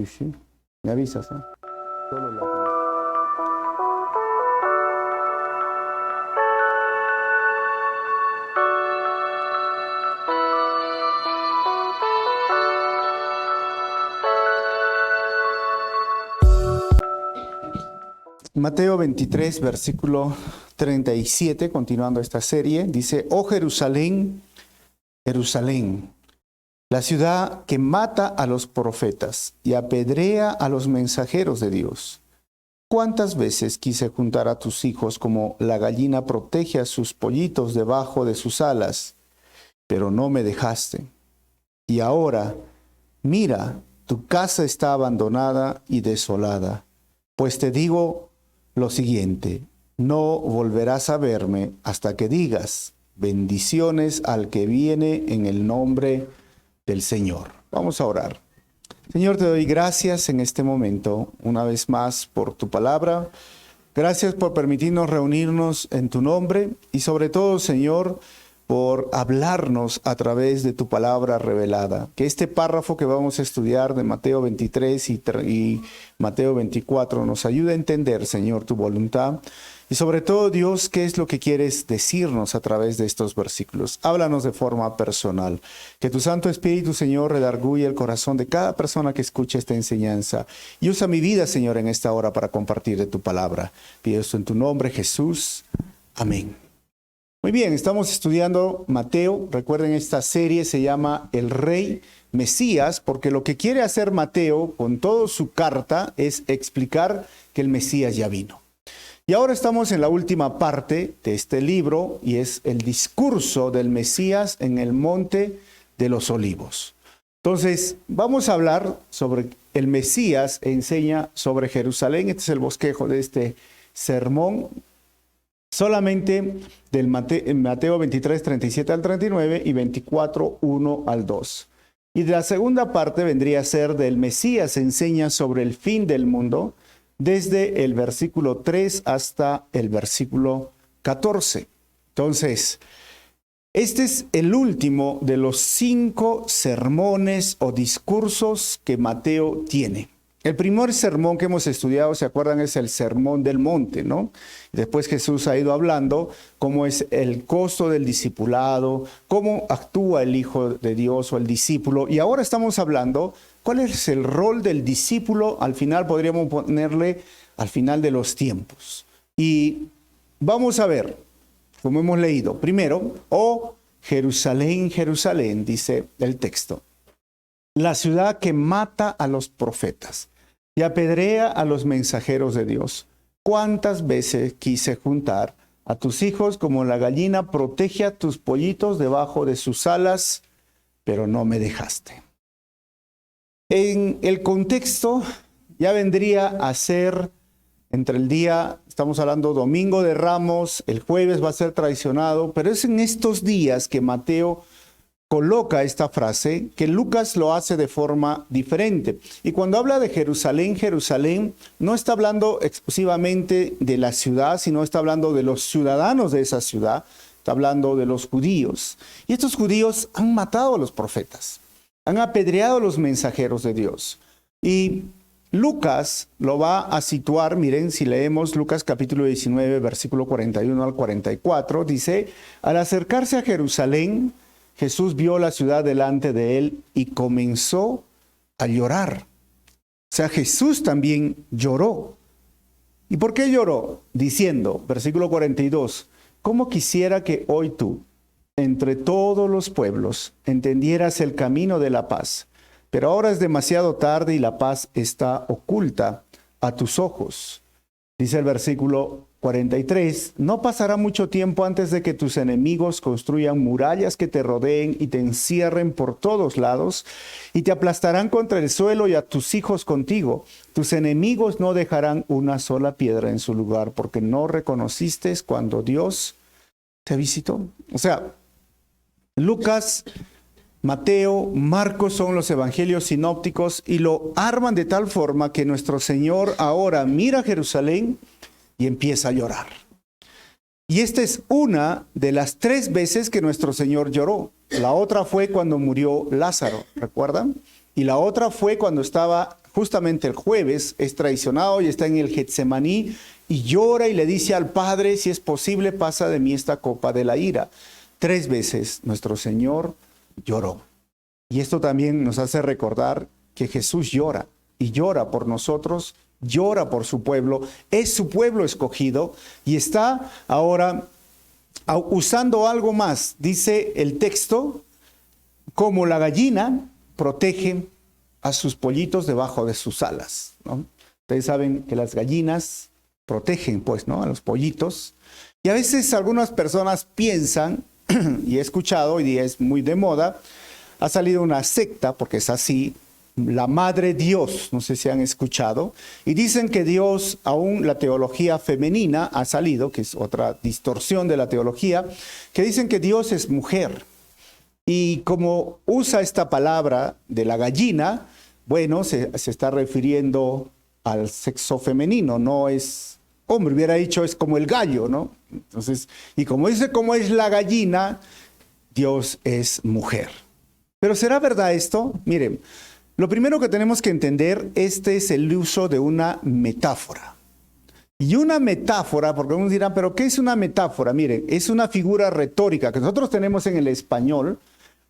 Sí, sí. Me avisas, ¿eh? Solo la... Mateo 23, versículo 37, continuando esta serie, dice: Oh Jerusalén, Jerusalén, la ciudad que mata a los profetas y apedrea a los mensajeros de Dios. ¿Cuántas veces quise juntar a tus hijos como la gallina protege a sus pollitos debajo de sus alas, pero no me dejaste? Y ahora, mira, tu casa está abandonada y desolada. Pues te digo lo siguiente: no volverás a verme hasta que digas: bendiciones al que viene en el nombre del Señor. Vamos a orar. Señor, te doy gracias en este momento, una vez más, por tu palabra. Gracias por permitirnos reunirnos en tu nombre y sobre todo, Señor, por hablarnos a través de tu palabra revelada. Que este párrafo que vamos a estudiar de Mateo 23 y Mateo 24 nos ayude a entender, Señor, tu voluntad. Y sobre todo, Dios, ¿qué es lo que quieres decirnos a través de estos versículos? Háblanos de forma personal. Que tu Santo Espíritu, Señor, redarguye el corazón de cada persona que escuche esta enseñanza. Y usa mi vida, Señor, en esta hora para compartir de tu palabra. Pido esto en tu nombre, Jesús. Amén. Muy bien, estamos estudiando Mateo. Recuerden, esta serie se llama El Rey Mesías, porque lo que quiere hacer Mateo con toda su carta es explicar que el Mesías ya vino. Y ahora estamos en la última parte de este libro y es el discurso del Mesías en el Monte de los Olivos. Entonces, vamos a hablar sobre el Mesías enseña sobre Jerusalén. Este es el bosquejo de este sermón. Solamente del Mateo 23, 37 al 39 y 24, 1 al 2. Y de la segunda parte vendría a ser del Mesías enseña sobre el fin del mundo, desde el versículo 3 hasta el versículo 14. Entonces, este es el último de los 5 sermones o discursos que Mateo tiene. El primer sermón que hemos estudiado, ¿se acuerdan? Es el Sermón del Monte, ¿no? Después Jesús ha ido hablando cómo es el costo del discipulado, cómo actúa el Hijo de Dios o el discípulo. Y ahora estamos hablando cuál es el rol del discípulo. Al final podríamos ponerle al final de los tiempos. Y vamos a ver, como hemos leído, primero, oh Jerusalén, Jerusalén, dice el texto, la ciudad que mata a los profetas y apedrea a los mensajeros de Dios. ¿Cuántas veces quise juntar a tus hijos como la gallina protege a tus pollitos debajo de sus alas, pero no me dejaste? En el contexto ya vendría a ser entre el día, estamos hablando domingo de Ramos, el jueves va a ser traicionado, pero es en estos días que Mateo coloca esta frase, que Lucas lo hace de forma diferente. Y cuando habla de Jerusalén, Jerusalén, no está hablando exclusivamente de la ciudad, sino está hablando de los ciudadanos de esa ciudad, está hablando de los judíos. Y estos judíos han matado a los profetas, han apedreado a los mensajeros de Dios. Y Lucas lo va a situar, miren, si leemos Lucas capítulo 19, versículo 41 al 44, dice: al acercarse a Jerusalén, Jesús vio la ciudad delante de él y comenzó a llorar. O sea, Jesús también lloró. ¿Y por qué lloró? Diciendo, versículo 42, ¿cómo quisiera que hoy tú, entre todos los pueblos, entendieras el camino de la paz? Pero ahora es demasiado tarde y la paz está oculta a tus ojos. Dice el versículo 43, no pasará mucho tiempo antes de que tus enemigos construyan murallas que te rodeen y te encierren por todos lados y te aplastarán contra el suelo y a tus hijos contigo. Tus enemigos no dejarán una sola piedra en su lugar porque no reconociste cuando Dios te visitó. O sea, Lucas, Mateo, Marcos son los evangelios sinópticos y lo arman de tal forma que nuestro Señor ahora mira a Jerusalén y empieza a llorar. Y esta es una de las 3 veces que nuestro Señor lloró. La otra fue cuando murió Lázaro, ¿recuerdan? Y la otra fue cuando estaba justamente el jueves, es traicionado y está en el Getsemaní y llora y le dice al Padre, si es posible, pasa de mí esta copa de la ira. 3 veces nuestro Señor lloró. Y esto también nos hace recordar que Jesús llora y llora por nosotros, llora por su pueblo, es su pueblo escogido y está ahora usando algo más. Dice el texto, como la gallina protege a sus pollitos debajo de sus alas, ¿no? Ustedes saben que las gallinas protegen, pues, ¿no?, a los pollitos. Y a veces algunas personas piensan, y he escuchado, hoy día es muy de moda, ha salido una secta, porque es así, la Madre Dios, no sé si han escuchado, y dicen que Dios, aún la teología femenina ha salido, que es otra distorsión de la teología, que dicen que Dios es mujer. Y como usa esta palabra de la gallina, bueno, se está refiriendo al sexo femenino, no es hombre, hubiera dicho es como el gallo, ¿no? Entonces, y como dice cómo es la gallina, Dios es mujer. ¿Pero será verdad esto? Miren, lo primero que tenemos que entender, este es el uso de una metáfora. Y una metáfora, porque unos dirán, ¿pero qué es una metáfora? Miren, es una figura retórica que nosotros tenemos en el español,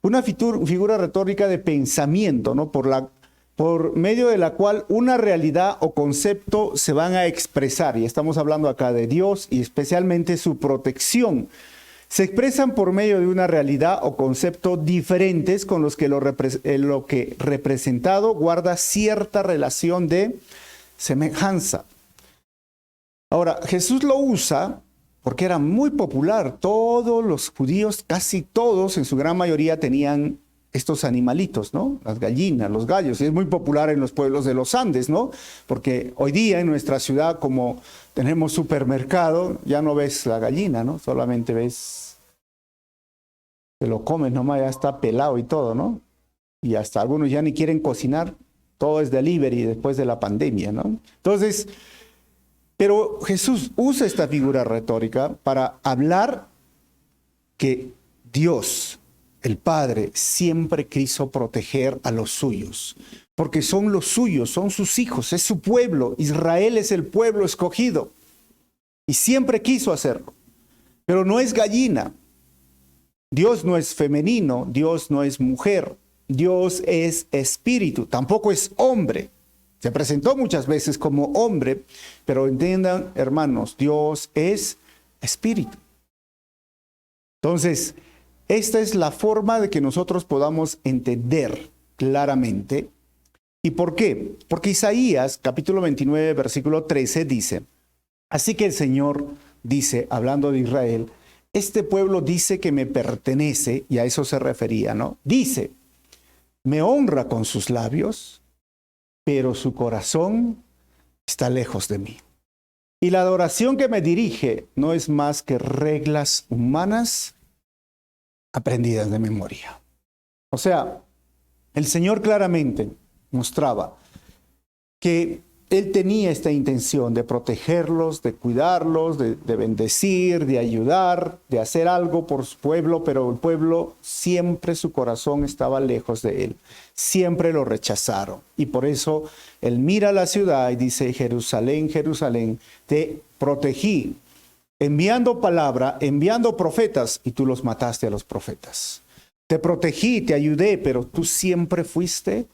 una figura retórica de pensamiento, ¿no? Por medio de la cual una realidad o concepto se van a expresar. Y estamos hablando acá de Dios y especialmente su protección. Se expresan por medio de una realidad o concepto diferentes con los que lo que representado guarda cierta relación de semejanza. Ahora, Jesús lo usa porque era muy popular. Todos los judíos, casi todos, en su gran mayoría, tenían estos animalitos, ¿no? Las gallinas, los gallos. Y es muy popular en los pueblos de los Andes, ¿no? Porque hoy día en nuestra ciudad, como tenemos supermercado, ya no ves la gallina, ¿no? Solamente ves, te lo comes nomás, ya está pelado y todo, ¿no? Y hasta algunos ya ni quieren cocinar. Todo es delivery después de la pandemia, ¿no? Entonces, pero Jesús usa esta figura retórica para hablar que Dios, el Padre, siempre quiso proteger a los suyos, porque son los suyos, son sus hijos, es su pueblo. Israel es el pueblo escogido y siempre quiso hacerlo, pero no es gallina. Dios no es femenino, Dios no es mujer, Dios es espíritu, tampoco es hombre. Se presentó muchas veces como hombre, pero entiendan, hermanos, Dios es espíritu. Entonces, esta es la forma de que nosotros podamos entender claramente. ¿Y por qué? Porque Isaías, capítulo 29, versículo 13, dice, así que el Señor dice, hablando de Israel, este pueblo dice que me pertenece, y a eso se refería, ¿no? Dice, me honra con sus labios, pero su corazón está lejos de mí. Y la adoración que me dirige no es más que reglas humanas aprendidas de memoria. O sea, el Señor claramente mostraba que Él tenía esta intención de protegerlos, de cuidarlos, de bendecir, de ayudar, de hacer algo por su pueblo, pero el pueblo siempre su corazón estaba lejos de Él. Siempre lo rechazaron. Y por eso Él mira la ciudad y dice, Jerusalén, Jerusalén, te protegí, enviando palabra, enviando profetas, y tú los mataste a los profetas. Te protegí, te ayudé, pero tú siempre fuiste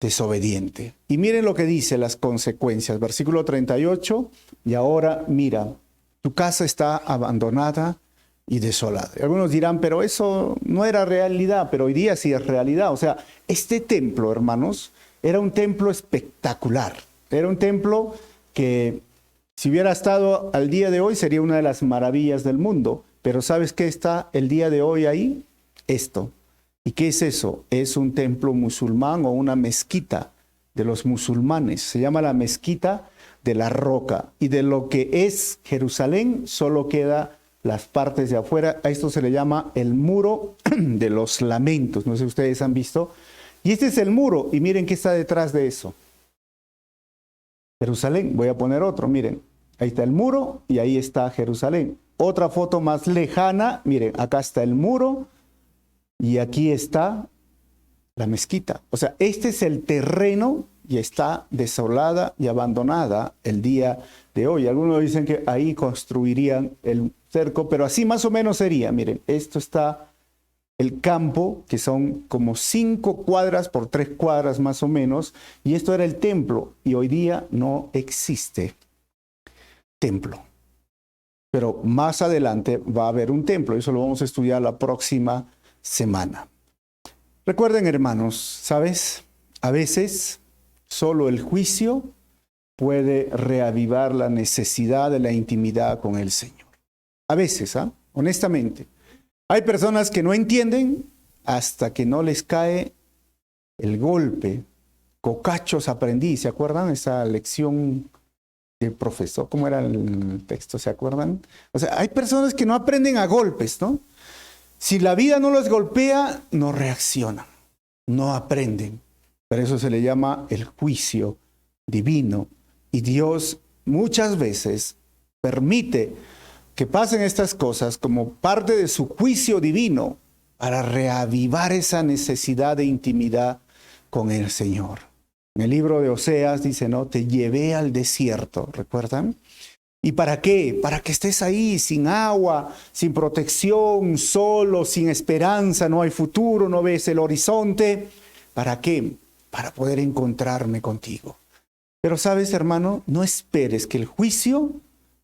desobediente. Y miren lo que dice las consecuencias. Versículo 38, y ahora mira, tu casa está abandonada y desolada. Y algunos dirán, pero eso no era realidad, pero hoy día sí es realidad. O sea, este templo, hermanos, era un templo espectacular. Era un templo que si hubiera estado al día de hoy sería una de las maravillas del mundo. Pero ¿sabes qué está el día de hoy ahí? Esto. ¿Y qué es eso? Es un templo musulmán o una mezquita de los musulmanes. Se llama la mezquita de la roca. Y de lo que es Jerusalén solo queda las partes de afuera. A esto se le llama el muro de los lamentos. No sé si ustedes han visto. Y este es el muro. Y miren qué está detrás de eso. Jerusalén. Voy a poner otro. Miren, ahí está el muro y ahí está Jerusalén. Otra foto más lejana. Miren, acá está el muro. Y aquí está la mezquita. O sea, este es el terreno y está desolada y abandonada el día de hoy. Algunos dicen que ahí construirían el cerco, pero así más o menos sería. Miren, esto está el campo, que son como 5 cuadras por 3 cuadras más o menos, y esto era el templo, y hoy día no existe templo. Pero más adelante va a haber un templo, eso lo vamos a estudiar la próxima semana. Recuerden, hermanos, ¿sabes? A veces solo el juicio puede reavivar la necesidad de la intimidad con el Señor. A veces, honestamente. Hay personas que no entienden hasta que no les cae el golpe. Cocachos aprendí, ¿se acuerdan? Esa lección del profesor, ¿cómo era el texto? ¿Se acuerdan? O sea, hay personas que no aprenden a golpes, ¿no? Si la vida no los golpea, no reaccionan, no aprenden. Pero eso se le llama el juicio divino. Y Dios muchas veces permite que pasen estas cosas como parte de su juicio divino para reavivar esa necesidad de intimidad con el Señor. En el libro de Oseas dice, ¿no? Te llevé al desierto, ¿recuerdan? ¿Y para qué? Para que estés ahí sin agua, sin protección, solo, sin esperanza, no hay futuro, no ves el horizonte. ¿Para qué? Para poder encontrarme contigo. Pero sabes, hermano, no esperes que el juicio,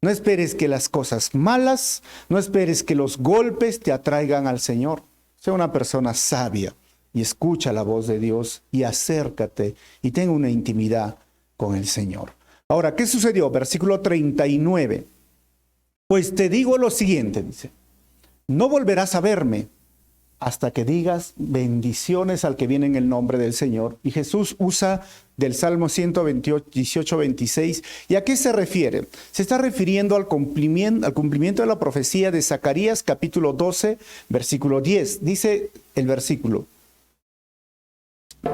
no esperes que las cosas malas, no esperes que los golpes te atraigan al Señor. Sé una persona sabia y escucha la voz de Dios y acércate y ten una intimidad con el Señor. Ahora, ¿qué sucedió? Versículo 39. Pues te digo lo siguiente, dice, no volverás a verme hasta que digas bendiciones al que viene en el nombre del Señor. Y Jesús usa del Salmo 128, 18, 26. ¿Y a qué se refiere? Se está refiriendo al cumplimiento de la profecía de Zacarías, capítulo 12, versículo 10. Dice el versículo,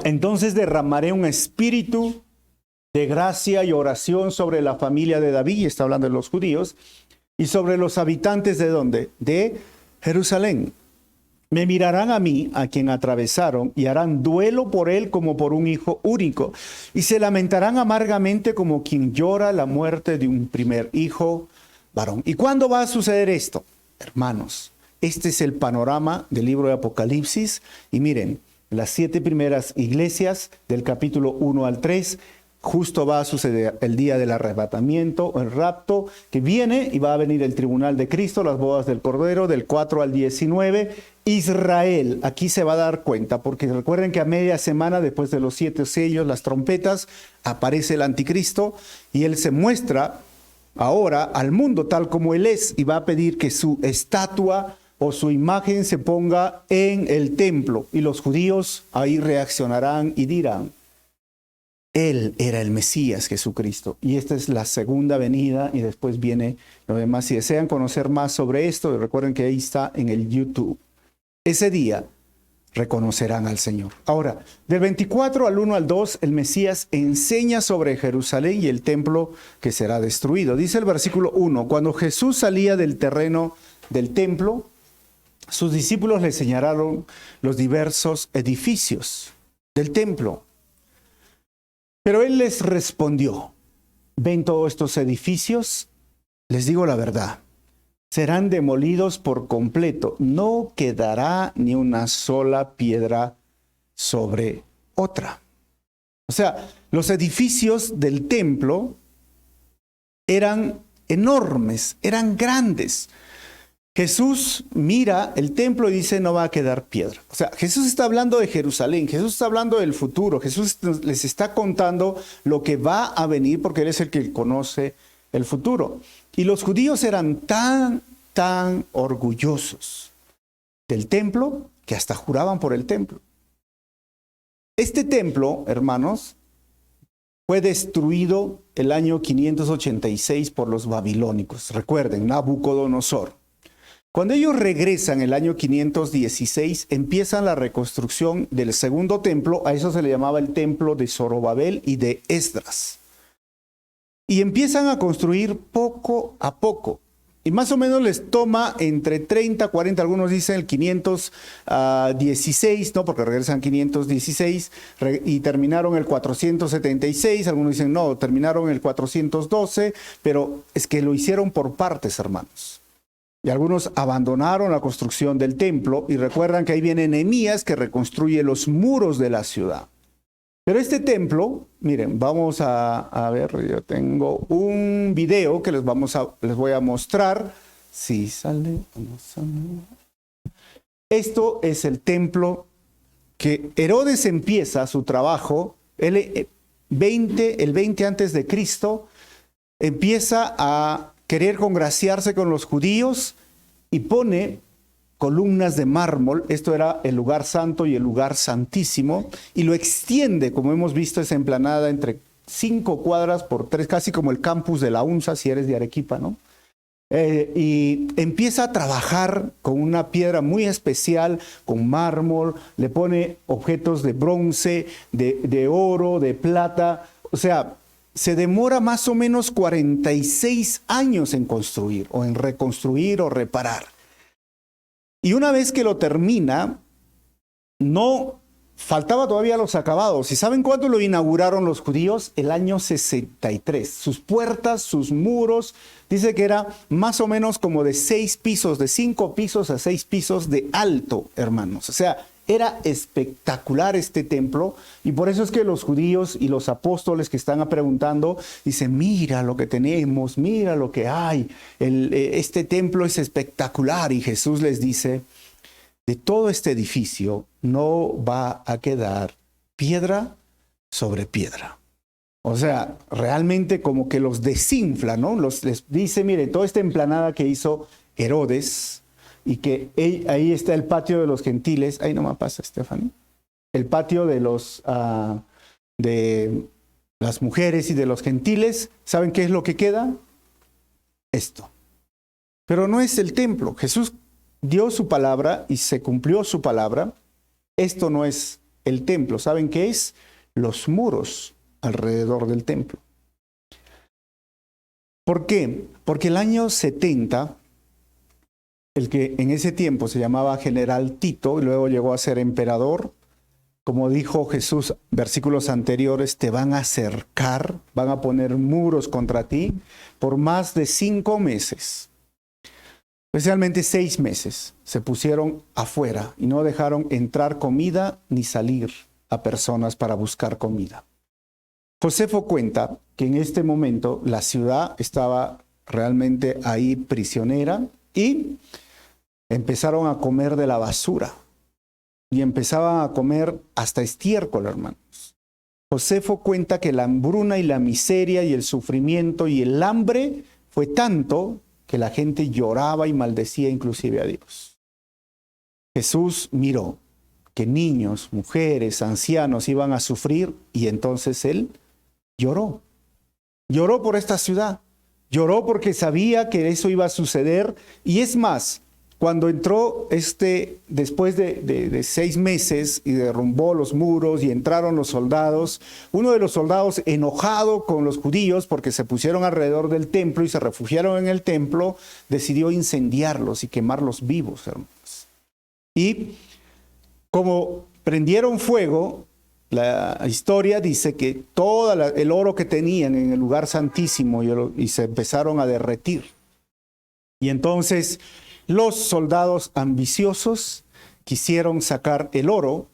entonces derramaré un espíritu de gracia y oración sobre la familia de David, y está hablando de los judíos, y sobre los habitantes ¿de dónde? De Jerusalén. Me mirarán a mí, a quien atravesaron, y harán duelo por él como por un hijo único, y se lamentarán amargamente como quien llora la muerte de un primer hijo varón. ¿Y cuándo va a suceder esto? Hermanos, este es el panorama del libro de Apocalipsis, y miren, las 7 primeras iglesias del capítulo 1 al 3, justo va a suceder el día del arrebatamiento, el rapto, que viene y va a venir el tribunal de Cristo, las bodas del Cordero, del 4 al 19. Israel, aquí se va a dar cuenta, porque recuerden que a media semana después de los 7 sellos, las trompetas, aparece el anticristo y él se muestra ahora al mundo tal como él es y va a pedir que su estatua o su imagen se ponga en el templo, y los judíos ahí reaccionarán y dirán, él era el Mesías Jesucristo, y esta es la segunda venida, y después viene lo demás. Si desean conocer más sobre esto, recuerden que ahí está en el YouTube. Ese día reconocerán al Señor. Ahora, del 24 al 1 al 2, el Mesías enseña sobre Jerusalén y el templo que será destruido. Dice el versículo 1, cuando Jesús salía del terreno del templo, sus discípulos le señalaron los diversos edificios del templo. Pero él les respondió, ¿ven todos estos edificios? Les digo la verdad, serán demolidos por completo. No quedará ni una sola piedra sobre otra. O sea, los edificios del templo eran enormes, eran grandes. Jesús mira el templo y dice, no va a quedar piedra. O sea, Jesús está hablando de Jerusalén, Jesús está hablando del futuro, Jesús les está contando lo que va a venir porque Él es el que conoce el futuro. Y los judíos eran tan orgullosos del templo que hasta juraban por el templo. Este templo, hermanos, fue destruido el año 586 por los babilónicos. Recuerden, Nabucodonosor. Cuando ellos regresan el año 516, empiezan la reconstrucción del segundo templo. A eso se le llamaba el templo de Zorobabel y de Esdras. Y empiezan a construir poco a poco. Y más o menos les toma entre 30, 40, algunos dicen el 516, ¿no? Porque regresan 516 y terminaron el 476, algunos dicen no, terminaron el 412, pero es que lo hicieron por partes, hermanos. Y algunos abandonaron la construcción del templo y recuerdan que ahí viene Nehemías que reconstruye los muros de la ciudad. Pero este templo, miren, vamos a ver, yo tengo un video que les voy a mostrar. Si sale o no sale. Esto es el templo que Herodes empieza su trabajo, el 20 antes de Cristo, empieza a querer congraciarse con los judíos y pone columnas de mármol. Esto era el lugar santo y el lugar santísimo, y lo extiende, como hemos visto, esa emplanada entre 5 cuadras por 3, casi como el campus de la UNSA, si eres de Arequipa, ¿no? Y empieza a trabajar con una piedra muy especial, con mármol, le pone objetos de bronce, de oro, de plata, o sea, se demora más o menos 46 años en construir, o en reconstruir o reparar. Y una vez que lo termina, no faltaba todavía los acabados. ¿Y saben cuándo lo inauguraron los judíos? El año 63. Sus puertas, sus muros, dice que era más o menos como de 6 pisos, de 5 pisos a 6 pisos de alto, hermanos. O sea, era espectacular este templo, y por eso es que los judíos y los apóstoles que están preguntando, dicen, mira lo que tenemos, mira lo que hay, este templo es espectacular, y Jesús les dice, de todo este edificio no va a quedar piedra sobre piedra. O sea, realmente como que los desinfla, ¿no? Les dice, mire, toda esta emplanada que hizo Herodes, y que ahí está el patio de los gentiles. Ahí no me pasa, Stephanie. El patio de las mujeres y de los gentiles. ¿Saben qué es lo que queda? Esto. Pero no es el templo. Jesús dio su palabra y se cumplió su palabra. Esto no es el templo. ¿Saben qué es? Los muros alrededor del templo. ¿Por qué? Porque el año 70... el que en ese tiempo se llamaba General Tito y luego llegó a ser emperador, como dijo Jesús, versículos anteriores, te van a cercar, van a poner muros contra ti por más de 5 meses. Especialmente 6 meses se pusieron afuera y no dejaron entrar comida ni salir a personas para buscar comida. Josefo cuenta que en este momento la ciudad estaba realmente ahí prisionera y empezaron a comer de la basura y empezaban a comer hasta estiércol, hermanos. Josefo cuenta que la hambruna y la miseria y el sufrimiento y el hambre fue tanto que la gente lloraba y maldecía inclusive a Dios. Jesús miró que niños, mujeres, ancianos iban a sufrir y entonces él lloró. Lloró por esta ciudad. Lloró porque sabía que eso iba a suceder. Y es más, cuando entró después de 6 meses y derrumbó los muros y entraron los soldados, uno de los soldados, enojado con los judíos porque se pusieron alrededor del templo y se refugiaron en el templo, decidió incendiarlos y quemarlos vivos, hermanos. Y como prendieron fuego, la historia dice que todo el oro que tenían en el lugar santísimo y se empezaron a derretir. Y entonces los soldados ambiciosos quisieron sacar el oro,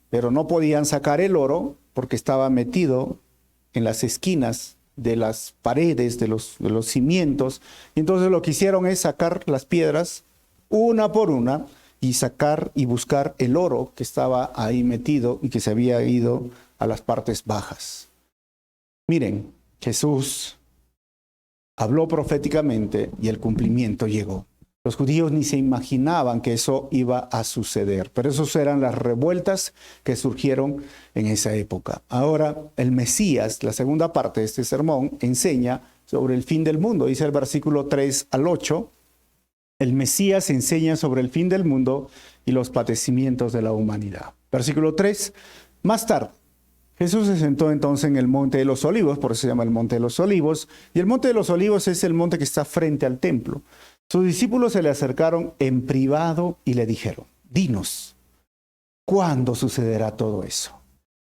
pero no podían sacar el oro porque estaba metido en las esquinas de las paredes, de los cimientos. Y entonces lo que hicieron es sacar las piedras una por una y sacar y buscar el oro que estaba ahí metido y que se había ido a las partes bajas. Miren, Jesús habló proféticamente y el cumplimiento llegó. Los judíos ni se imaginaban que eso iba a suceder, pero esas eran las revueltas que surgieron en esa época. Ahora, el Mesías, la segunda parte de este sermón, enseña sobre el fin del mundo. Dice el versículo 3 al 8, el Mesías enseña sobre el fin del mundo y los padecimientos de la humanidad. Versículo 3, más tarde, Jesús se sentó entonces en el Monte de los Olivos, por eso se llama el Monte de los Olivos, y el Monte de los Olivos es el monte que está frente al templo. Sus discípulos se le acercaron en privado y le dijeron: dinos, ¿cuándo sucederá todo eso?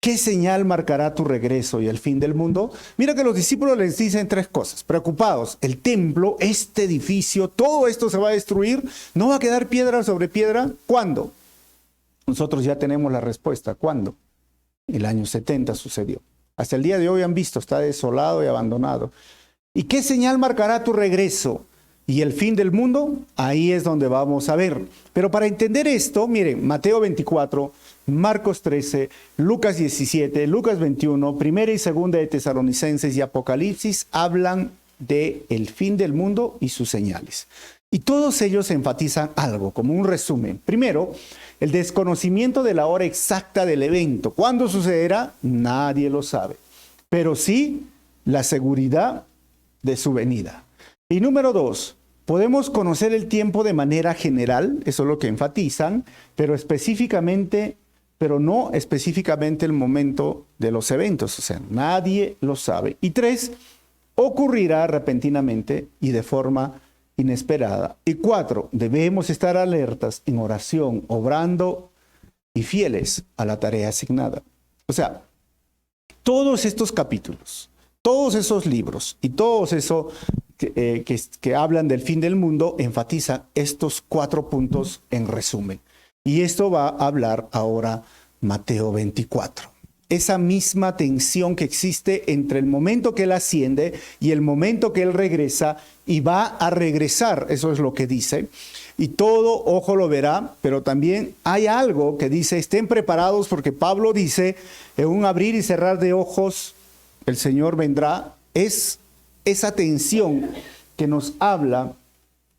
¿Qué señal marcará tu regreso y el fin del mundo? Mira que los discípulos les dicen tres cosas, preocupados. El templo, este edificio, todo esto se va a destruir. ¿No va a quedar piedra sobre piedra? ¿Cuándo? Nosotros ya tenemos la respuesta. ¿Cuándo? El año 70 sucedió. Hasta el día de hoy han visto, está desolado y abandonado. ¿Y qué señal marcará tu regreso y el fin del mundo? Ahí es donde vamos a ver. Pero para entender esto, miren, Mateo 24, Marcos 13, Lucas 17, Lucas 21, Primera y Segunda de Tesalonicenses y Apocalipsis hablan de el fin del mundo y sus señales. Y todos ellos enfatizan algo, como un resumen. Primero, el desconocimiento de la hora exacta del evento. ¿Cuándo sucederá? Nadie lo sabe. Pero sí la seguridad de su venida. Y número dos, podemos conocer el tiempo de manera general, eso es lo que enfatizan, pero no específicamente el momento de los eventos, o sea, nadie lo sabe. Y tres, ocurrirá repentinamente y de forma inesperada. Y cuatro, debemos estar alertas en oración, obrando y fieles a la tarea asignada. O sea, todos estos capítulos, todos esos libros y todos eso que hablan del fin del mundo enfatizan estos 4 puntos en resumen. Y esto va a hablar ahora Mateo 24. Esa misma tensión que existe entre el momento que Él asciende y el momento que Él regresa, y va a regresar, eso es lo que dice. Y todo ojo lo verá, pero también hay algo que dice: estén preparados, porque Pablo dice, en un abrir y cerrar de ojos, el Señor vendrá. Es esa tensión que nos habla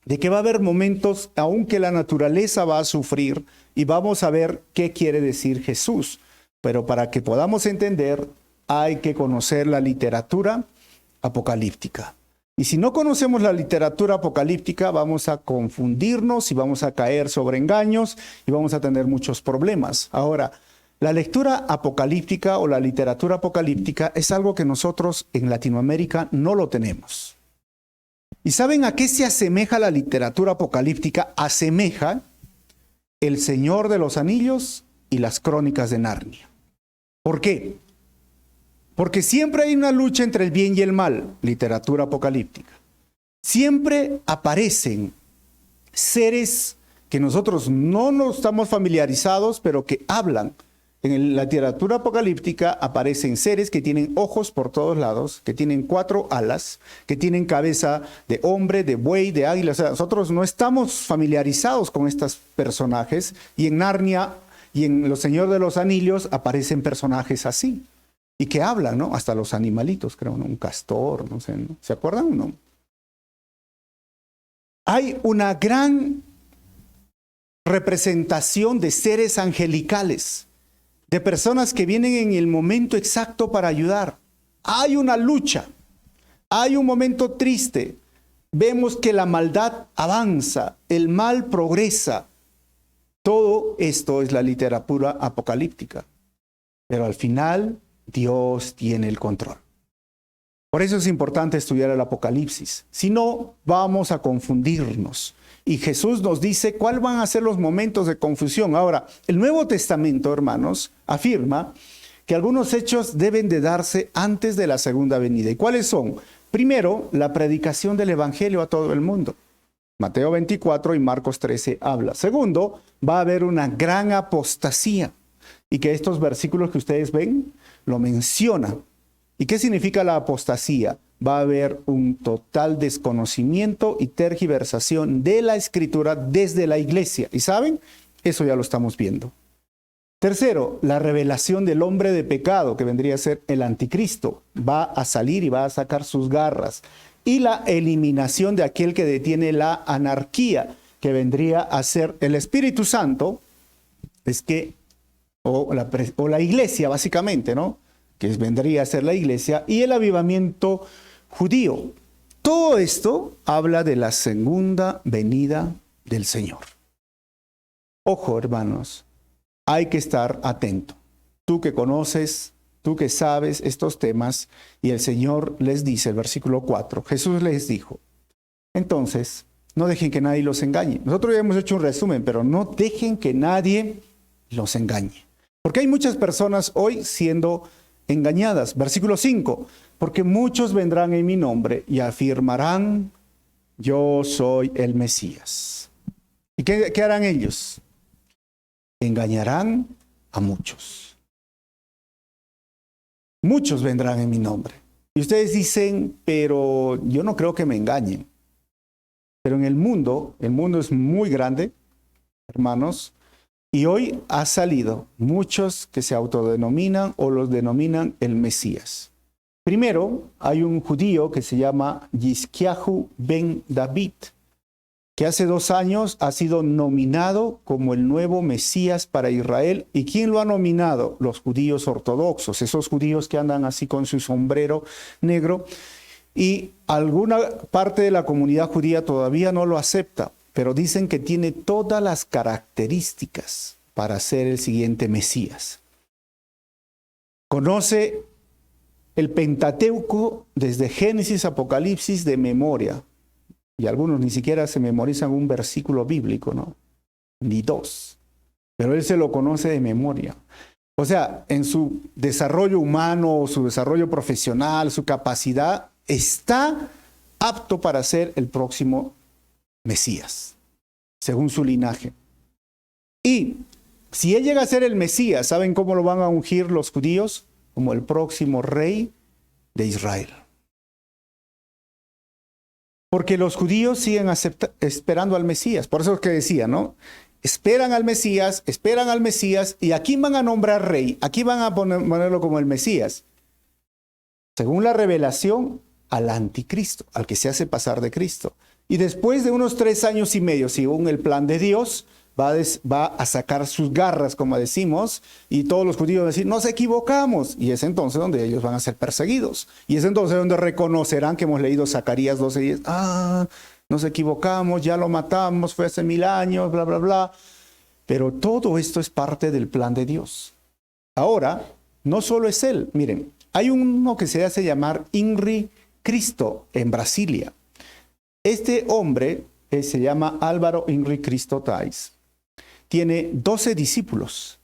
de que va a haber momentos, aunque la naturaleza va a sufrir, y vamos a ver qué quiere decir Jesús. Pero para que podamos entender, hay que conocer la literatura apocalíptica. Y si no conocemos la literatura apocalíptica, vamos a confundirnos y vamos a caer sobre engaños y vamos a tener muchos problemas. Ahora, la lectura apocalíptica o la literatura apocalíptica es algo que nosotros en Latinoamérica no lo tenemos. ¿Y saben a qué se asemeja la literatura apocalíptica? Asemeja El Señor de los Anillos y las Crónicas de Narnia. ¿Por qué? Porque siempre hay una lucha entre el bien y el mal, literatura apocalíptica. Siempre aparecen seres que nosotros no estamos familiarizados, pero que hablan. En la literatura apocalíptica aparecen seres que tienen ojos por todos lados, que tienen 4 alas, que tienen cabeza de hombre, de buey, de águila. O sea, nosotros no estamos familiarizados con estos personajes, y en Narnia y en Los Señor de los Anillos aparecen personajes así, y que hablan, ¿no? Hasta los animalitos, creo, ¿no? Un castor, no sé, ¿no? ¿Se acuerdan o no? Hay una gran representación de seres angelicales, de personas que vienen en el momento exacto para ayudar. Hay una lucha, hay un momento triste. Vemos que la maldad avanza, el mal progresa. Todo esto es la literatura apocalíptica. Pero al final, Dios tiene el control. Por eso es importante estudiar el Apocalipsis. Si no, vamos a confundirnos. Y Jesús nos dice cuáles van a ser los momentos de confusión. Ahora, el Nuevo Testamento, hermanos, afirma que algunos hechos deben de darse antes de la segunda venida. ¿Y cuáles son? Primero, la predicación del Evangelio a todo el mundo. Mateo 24 y Marcos 13 habla. Segundo, va a haber una gran apostasía. Y que estos versículos que ustedes ven lo mencionan. ¿Y qué significa la apostasía? Va a haber un total desconocimiento y tergiversación de la Escritura desde la iglesia. ¿Y saben? Eso ya lo estamos viendo. Tercero, la revelación del hombre de pecado, que vendría a ser el anticristo. Va a salir y va a sacar sus garras. Y la eliminación de aquel que detiene la anarquía, que vendría a ser el Espíritu Santo, o la iglesia básicamente, ¿no? Que vendría a ser la iglesia, y el avivamiento judío. Todo esto habla de la segunda venida del Señor. Ojo, hermanos, hay que estar atento. Tú que conoces, tú que sabes estos temas, y el Señor les dice, el versículo 4, Jesús les dijo: entonces, No dejen que nadie los engañe. Nosotros ya hemos hecho un resumen, pero no dejen que nadie los engañe. Porque hay muchas personas hoy siendo engañadas. Versículo 5. Porque muchos vendrán en mi nombre y afirmarán, yo soy el Mesías. ¿Y qué harán ellos? Engañarán a muchos. Muchos vendrán en mi nombre. Y ustedes dicen, pero yo no creo que me engañen. Pero en el mundo es muy grande, hermanos, y hoy ha salido muchos que se autodenominan o los denominan el Mesías. Primero, hay un judío que se llama Yizkiyahu ben David, que hace 2 años ha sido nominado como el nuevo Mesías para Israel. ¿Y quién lo ha nominado? Los judíos ortodoxos, esos judíos que andan así con su sombrero negro. Y alguna parte de la comunidad judía todavía no lo acepta, pero dicen que tiene todas las características para ser el siguiente Mesías. Conoce el Pentateuco desde Génesis a Apocalipsis de memoria. Y algunos ni siquiera se memorizan un versículo bíblico, ¿no? Ni 2. Pero él se lo conoce de memoria. O sea, en su desarrollo humano, su desarrollo profesional, su capacidad, está apto para ser el próximo Mesías, según su linaje. Y si él llega a ser el Mesías, ¿saben cómo lo van a ungir los judíos? Como el próximo rey de Israel. Porque los judíos siguen esperando al Mesías. Por eso es que decía, ¿no? Esperan al Mesías, ¿y a quién van a nombrar rey? Aquí van a ponerlo como el Mesías. Según la revelación, al anticristo, al que se hace pasar de Cristo. Y después de unos 3 años y medio, según el plan de Dios, va a sacar sus garras, como decimos, y todos los judíos van a decir, nos equivocamos. Y es entonces donde ellos van a ser perseguidos. Y es entonces donde reconocerán que hemos leído Zacarías 12:10. Nos equivocamos, ya lo matamos, fue hace 1000 años, bla, bla, bla. Pero todo esto es parte del plan de Dios. Ahora, no solo es él. Miren, hay uno que se hace llamar Inri Cristo en Brasilia. Este hombre se llama Álvaro Inri Cristo Tais. Tiene 12 discípulos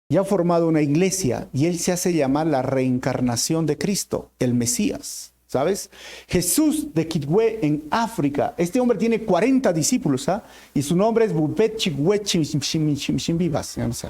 y ha formado una iglesia y él se hace llamar la reencarnación de Cristo, el Mesías, ¿sabes? Jesús de Kitwe en África. Este hombre tiene 40 discípulos, ¿ah? Y su nombre es Bupet Chigwe Chimbivas. No sé.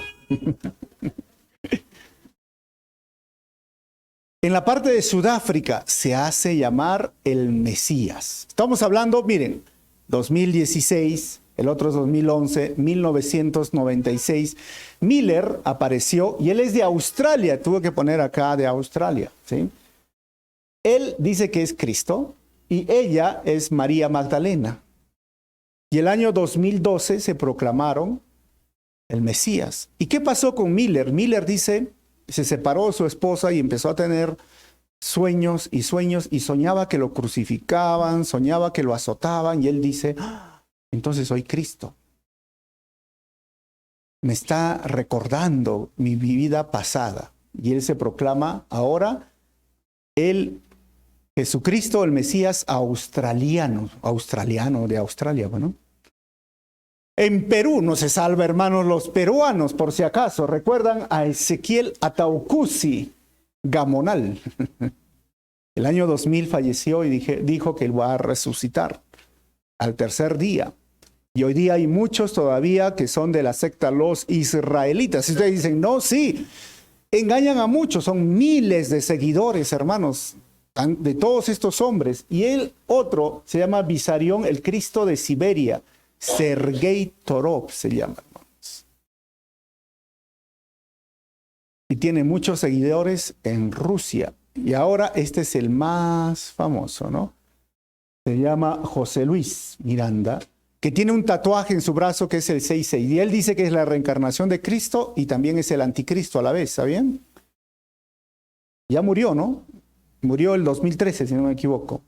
En la parte de Sudáfrica se hace llamar el Mesías. Estamos hablando, miren, 2016, el otro es 2011, 1996. Miller apareció y él es de Australia. Tuve que poner acá de Australia, ¿sí? Él dice que es Cristo y ella es María Magdalena. Y el año 2012 se proclamaron el Mesías. ¿Y qué pasó con Miller? Miller dice, se separó de su esposa y empezó a tener sueños y soñaba que lo crucificaban, soñaba que lo azotaban y él dice, entonces soy Cristo. Me está recordando mi vida pasada. Y él se proclama ahora Jesucristo, el Mesías australiano de Australia, bueno. En Perú no se salva, hermanos, los peruanos, por si acaso. ¿Recuerdan a Ezequiel Ataucusi Gamonal? El año 2000 falleció y dijo que él va a resucitar al 3er día. Y hoy día hay muchos todavía que son de la secta los israelitas. Y ustedes dicen, no, sí, engañan a muchos. Son miles de seguidores, hermanos, de todos estos hombres. Y el otro se llama Visarión, el Cristo de Siberia. Sergei Torov se llama, hermanos. Y tiene muchos seguidores en Rusia. Y ahora este es el más famoso, ¿no? Se llama José Luis Miranda, que tiene un tatuaje en su brazo que es el 66. Y él dice que es la reencarnación de Cristo y también es el anticristo a la vez, ¿está bien? Ya murió, ¿no? Murió el 2013, si no me equivoco.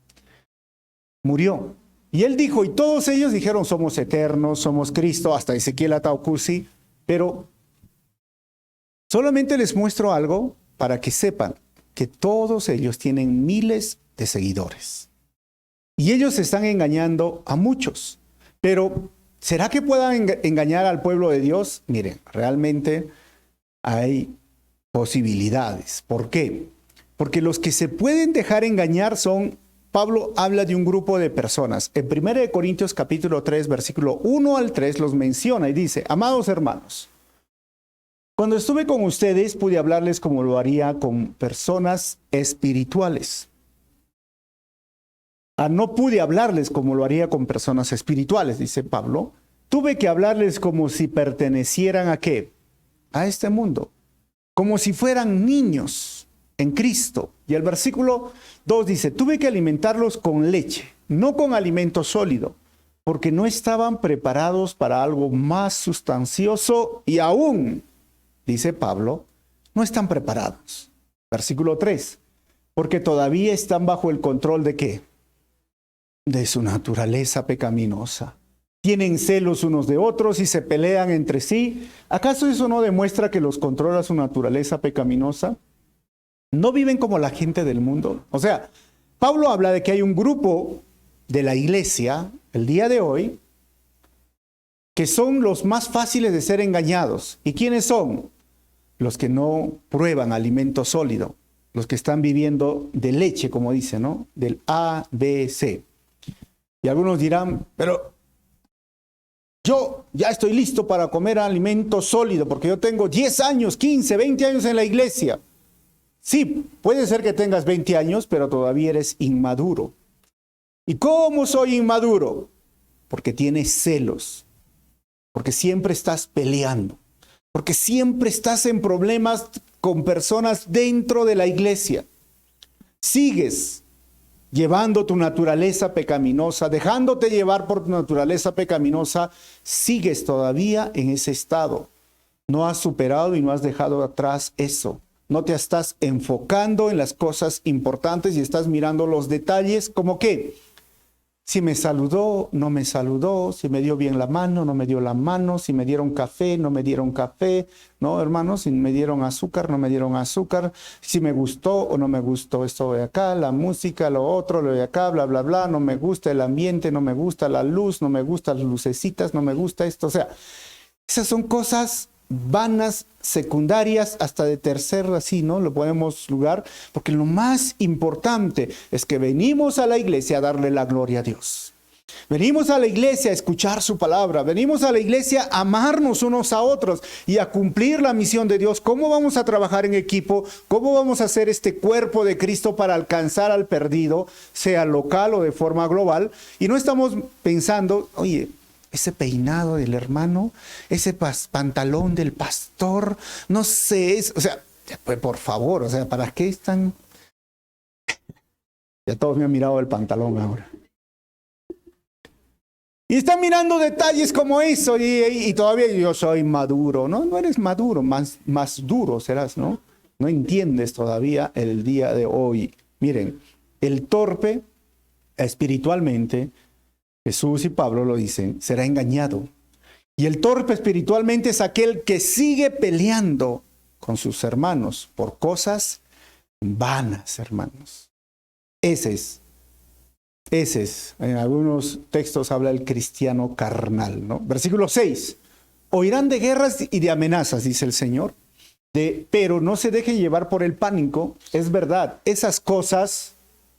Murió. Y él dijo, y todos ellos dijeron, somos eternos, somos Cristo, hasta Ezequiel Ataucusi, pero solamente les muestro algo para que sepan que todos ellos tienen miles de seguidores. Y ellos están engañando a muchos. Pero, ¿será que puedan engañar al pueblo de Dios? Miren, realmente hay posibilidades. ¿Por qué? Porque los que se pueden dejar engañar son, Pablo habla de un grupo de personas. En 1 Corintios capítulo 3, versículo 1 al 3 los menciona y dice: amados hermanos, cuando estuve con ustedes pude hablarles como lo haría con personas espirituales. No pude hablarles como lo haría con personas espirituales, dice Pablo. Tuve que hablarles como si pertenecieran ¿a qué? A este mundo. Como si fueran niños en Cristo. Y el versículo 2 dice: tuve que alimentarlos con leche, no con alimento sólido, porque no estaban preparados para algo más sustancioso y aún, dice Pablo, no están preparados. Versículo 3, porque todavía están bajo el control ¿de qué? De su naturaleza pecaminosa. Tienen celos unos de otros y se pelean entre sí. ¿Acaso eso no demuestra que los controla su naturaleza pecaminosa? ¿No viven como la gente del mundo? O sea, Pablo habla de que hay un grupo de la iglesia, el día de hoy, que son los más fáciles de ser engañados. ¿Y quiénes son? Los que no prueban alimento sólido, los que están viviendo de leche, como dice, ¿no? Del A, B, C. Y algunos dirán, pero yo ya estoy listo para comer alimento sólido porque yo tengo 10 años, 15, 20 años en la iglesia. Sí, puede ser que tengas 20 años, pero todavía eres inmaduro. ¿Y cómo soy inmaduro? Porque tienes celos, porque siempre estás peleando, porque siempre estás en problemas con personas dentro de la iglesia. Sigues llevando tu naturaleza pecaminosa, dejándote llevar por tu naturaleza pecaminosa, sigues todavía en ese estado. No has superado y no has dejado atrás eso. No te estás enfocando en las cosas importantes y estás mirando los detalles como que, si me saludó, no me saludó, si me dio bien la mano, no me dio la mano, si me dieron café, no me dieron café, no, hermanos, si me dieron azúcar, no me dieron azúcar, si me gustó o no me gustó esto de acá, la música, lo otro, lo de acá, bla, bla, bla, no me gusta el ambiente, no me gusta la luz, no me gustan las lucecitas, no me gusta esto, o sea, esas son cosas vanas, secundarias, hasta de tercer, así, ¿no? Lo ponemos lugar, porque lo más importante es que venimos a la iglesia a darle la gloria a Dios. Venimos a la iglesia a escuchar su palabra, venimos a la iglesia a amarnos unos a otros y a cumplir la misión de Dios. ¿Cómo vamos a trabajar en equipo? ¿Cómo vamos a hacer este cuerpo de Cristo para alcanzar al perdido, sea local o de forma global? Y no estamos pensando, oye, ese peinado del hermano, ese pantalón del pastor, no sé, o sea, pues por favor, o sea, ¿para qué están? Ya todos me han mirado el pantalón ahora. Y están mirando detalles como eso y todavía yo soy maduro. No, no eres maduro, más duro serás, ¿no? No entiendes todavía el día de hoy. Miren, el torpe espiritualmente, Jesús y Pablo lo dicen, será engañado. Y el torpe espiritualmente es aquel que sigue peleando con sus hermanos por cosas vanas, hermanos. Ese es, en algunos textos habla el cristiano carnal, ¿no? Versículo 6. Oirán de guerras y de amenazas, dice el Señor, pero no se dejen llevar por el pánico. Es verdad, esas cosas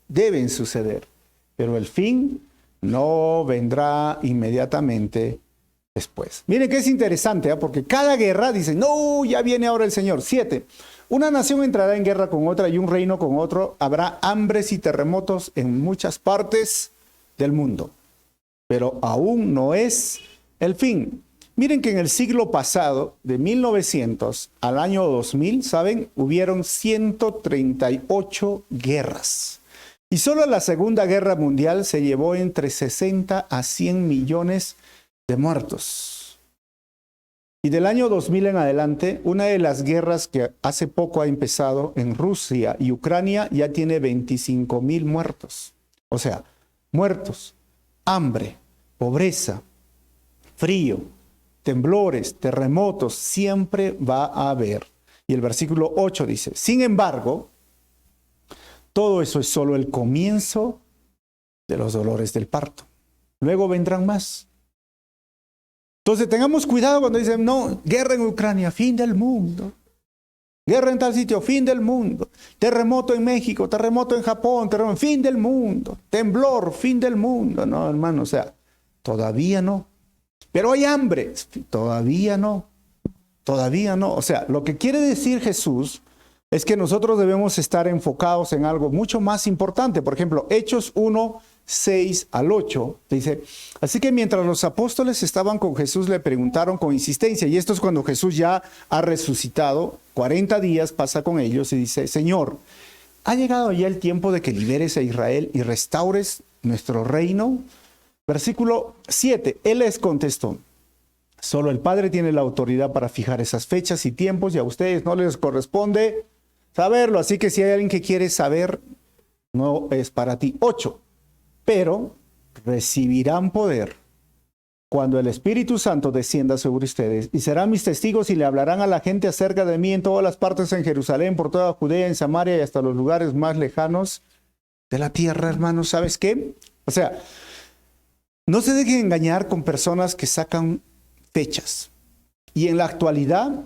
deben suceder, pero el fin no vendrá inmediatamente después. Miren que es interesante, porque cada guerra dice, no, ya viene ahora el Señor. 7. Una nación entrará en guerra con otra y un reino con otro. Habrá hambres y terremotos en muchas partes del mundo. Pero aún no es el fin. Miren que en el siglo pasado, de 1900 al año 2000, ¿saben? Hubieron 138 guerras. Y solo la Segunda Guerra Mundial se llevó entre 60 a 100 millones de muertos. Y del año 2000 en adelante, una de las guerras que hace poco ha empezado en Rusia y Ucrania ya tiene 25,000 muertos. O sea, muertos, hambre, pobreza, frío, temblores, terremotos, siempre va a haber. Y el versículo 8 dice, sin embargo, todo eso es solo el comienzo de los dolores del parto. Luego vendrán más. Entonces tengamos cuidado cuando dicen, no, guerra en Ucrania, fin del mundo. Guerra en tal sitio, fin del mundo. Terremoto en México, terremoto en Japón, terremoto, fin del mundo. Temblor, fin del mundo. No, hermano, o sea, todavía no. Pero hay hambre, todavía no. Todavía no. O sea, lo que quiere decir Jesús es que nosotros debemos estar enfocados en algo mucho más importante. Por ejemplo, Hechos 1, 6 al 8, dice, así que mientras los apóstoles estaban con Jesús, le preguntaron con insistencia, y esto es cuando Jesús ya ha resucitado, 40 días pasa con ellos y dice, Señor, ¿ha llegado ya el tiempo de que liberes a Israel y restaures nuestro reino? Versículo 7, Él les contestó, solo el Padre tiene la autoridad para fijar esas fechas y tiempos, y a ustedes no les corresponde saberlo, así que si hay alguien que quiere saber, no es para ti. 8, pero recibirán poder cuando el Espíritu Santo descienda sobre ustedes y serán mis testigos y le hablarán a la gente acerca de mí en todas las partes, en Jerusalén, por toda Judea, en Samaria y hasta los lugares más lejanos de la tierra, hermanos. ¿Sabes qué? O sea, no se dejen engañar con personas que sacan fechas. Y en la actualidad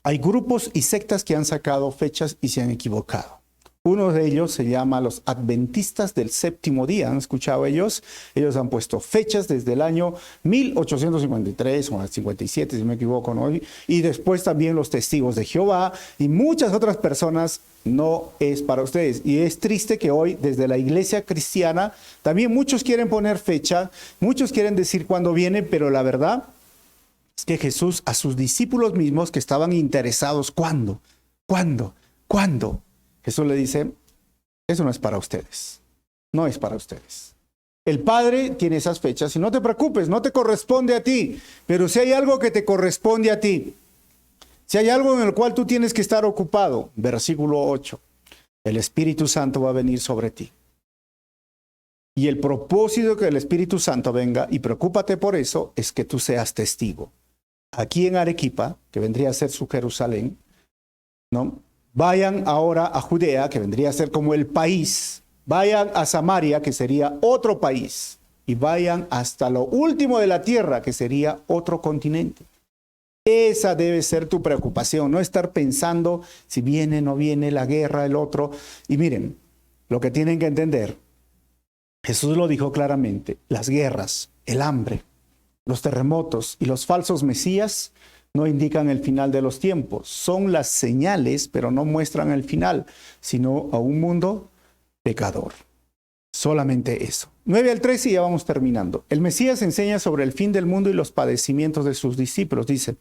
hay grupos y sectas que han sacado fechas y se han equivocado. Uno de ellos se llama los Adventistas del Séptimo Día. ¿Han escuchado ellos? Ellos han puesto fechas desde el año 1853 o 57, si me equivoco, ¿no? Y después también los Testigos de Jehová y muchas otras personas. No es para ustedes. Y es triste que hoy, desde la iglesia cristiana, también muchos quieren poner fecha, muchos quieren decir cuándo viene, pero la verdad es que Jesús a sus discípulos mismos que estaban interesados, ¿cuándo? Jesús le dice, eso no es para ustedes, no es para ustedes. El Padre tiene esas fechas y no te preocupes, no te corresponde a ti, pero si hay algo que te corresponde a ti, si hay algo en el cual tú tienes que estar ocupado, versículo 8, el Espíritu Santo va a venir sobre ti. Y el propósito de que el Espíritu Santo venga, y preocúpate por eso, es que tú seas testigo. Aquí en Arequipa, que vendría a ser su Jerusalén, ¿no? Vayan ahora a Judea, que vendría a ser como el país. Vayan a Samaria, que sería otro país. Y vayan hasta lo último de la tierra, que sería otro continente. Esa debe ser tu preocupación, no estar pensando si viene, no viene, la guerra, el otro. Y miren, lo que tienen que entender, Jesús lo dijo claramente, las guerras, el hambre, los terremotos y los falsos mesías no indican el final de los tiempos. Son las señales, pero no muestran el final, sino a un mundo pecador. Solamente eso. 9 al 13 y ya vamos terminando. El Mesías enseña sobre el fin del mundo y los padecimientos de sus discípulos. Dice,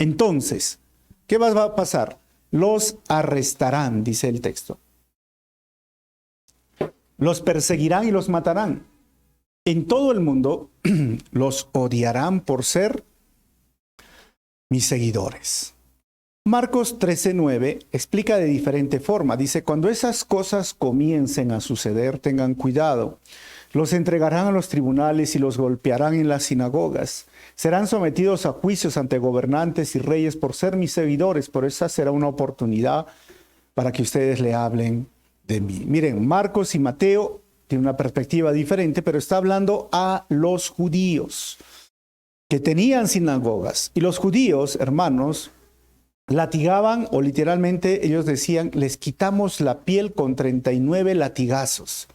entonces, ¿qué va a pasar? Los arrestarán, dice el texto. Los perseguirán y los matarán. En todo el mundo los odiarán por ser mis seguidores. Marcos 13:9 explica de diferente forma. Dice, cuando esas cosas comiencen a suceder, tengan cuidado. Los entregarán a los tribunales y los golpearán en las sinagogas. Serán sometidos a juicios ante gobernantes y reyes por ser mis seguidores. Por esa será una oportunidad para que ustedes le hablen de mí. Miren, Marcos y Mateo tienen una perspectiva diferente, pero está hablando a los judíos que tenían sinagogas. Y los judíos, hermanos, latigaban, o literalmente ellos decían, les quitamos la piel con 39 latigazos.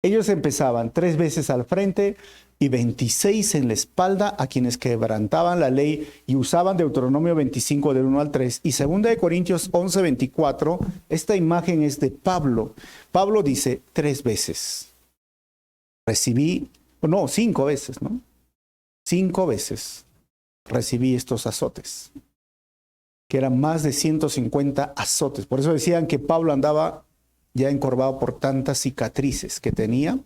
Ellos empezaban 3 veces al frente y 26 en la espalda a quienes quebrantaban la ley y usaban Deuteronomio 25 del 1 al 3. Y 2 Corintios 11, 24, esta imagen es de Pablo. Pablo dice 3 veces. Recibí, no, 5 veces, ¿no? 5 veces recibí estos azotes, que eran más de 150 azotes. Por eso decían que Pablo andaba ya encorvado por tantas cicatrices que tenía,